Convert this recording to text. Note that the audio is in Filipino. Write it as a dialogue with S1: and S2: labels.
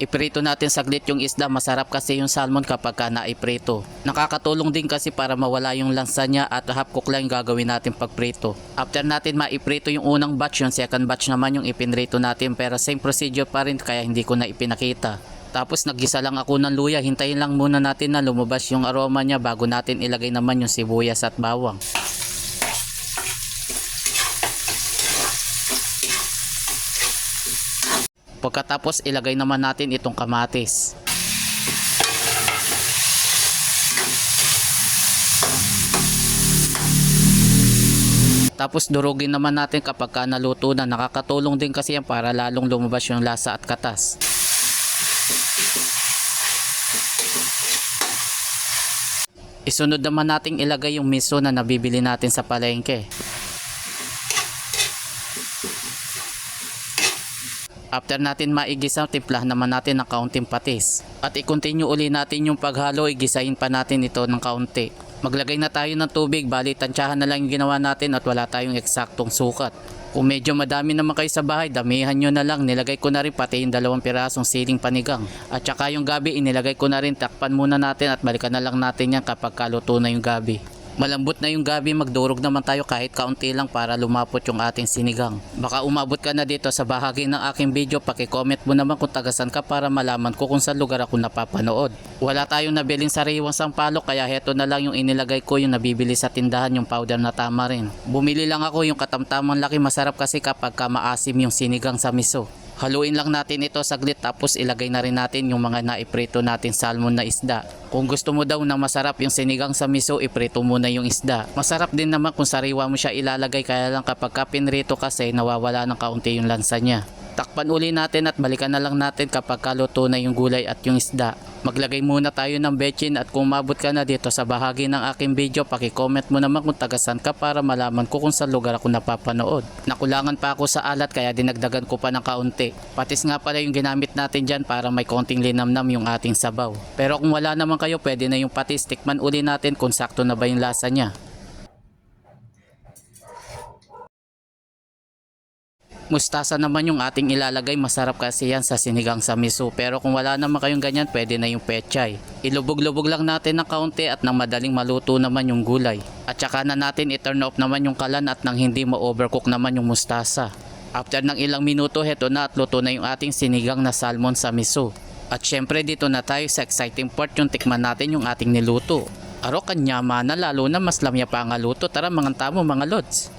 S1: Iprito natin saglit yung isda, masarap kasi yung salmon kapag ka naiprito. Nakakatulong din kasi para mawala yung lansa niya at half cook lang yung gagawin natin pagprito. After natin maiprito yung unang batch, yung second batch naman yung ipinrito natin, pero same procedure pa rin kaya hindi ko na ipinakita. Tapos naggisa lang ako ng luya, hintayin lang muna natin na lumabas yung aroma niya bago natin ilagay naman yung sibuyas at bawang. Pagkatapos ilagay naman natin itong kamatis. Tapos durugin naman natin kapag ka naluto na. Nakakatulong din kasi yan para lalong lumabas yung lasa at katas. Isunod naman nating ilagay yung miso na nabibili natin sa palengke. After natin maigisa, timplahan naman natin ng kaunting patis. At i-continue uli natin yung paghalo, igisahin pa natin ito ng kaunti. Maglagay na tayo ng tubig, bali tansyahan na lang yung ginawa natin at wala tayong eksaktong sukat. Kung medyo madami naman kayo sa bahay, damihan nyo na lang. Nilagay ko na rin pati yung 2 pirasong siling panigang. At saka yung gabi, inilagay ko na rin. Takpan muna natin at balikan na lang natin yan kapag kaluto na yung gabi. Malambot na yung gabi, magdurog naman tayo kahit kaunti lang para lumapot yung ating sinigang. Baka umabot ka na dito sa bahagi ng aking video, paki-comment mo naman kung tagasan ka para malaman ko kung saan lugar ako napapanood. Wala tayong nabiling sariwang sampalok kaya heto na lang yung inilagay ko, yung nabibili sa tindahan, yung powder na tamarin. Bumili lang ako yung katamtamang laki, masarap kasi kapag maasim yung sinigang sa miso. Haluin lang natin ito saglit tapos ilagay na rin natin yung mga naiprito natin salmon na isda. Kung gusto mo daw na masarap yung sinigang sa miso, iprito muna yung isda. Masarap din naman kung sariwa mo siya ilalagay, kaya lang kapag pinrito kasi nawawala ng kaunti yung lansa niya. Takpan uli natin at balikan na lang natin kapag kaluto na yung gulay at yung isda. Maglagay muna tayo ng bechin at kung umabot ka na dito sa bahagi ng aking video, paki-comment mo naman kung tagasan ka para malaman ko kung saan lugar ako napapanood. Nakulangan pa ako sa alat kaya dinagdagan ko pa ng kaunti. Patis nga pala yung ginamit natin dyan para may konting linamnam yung ating sabaw. Pero kung wala naman kayo, pwede na yung patis. Tikman uli natin kung sakto na ba yung lasa niya. Mustasa naman yung ating ilalagay, masarap kasi yan sa sinigang sa miso. Pero kung wala naman kayong ganyan, pwede na yung pechay. Ilubog-lubog lang natin ng kaunti at nang madaling maluto naman yung gulay. At saka na natin i-turn off naman yung kalan at nang hindi ma-overcook naman yung mustasa. After ng ilang minuto, heto na at luto na yung ating sinigang na salmon sa miso. At syempre dito na tayo sa exciting part, yung tikman natin yung ating niluto. Aro kanyama na, lalo na mas lamya pa ang luto. Tara mga tamo mga lods.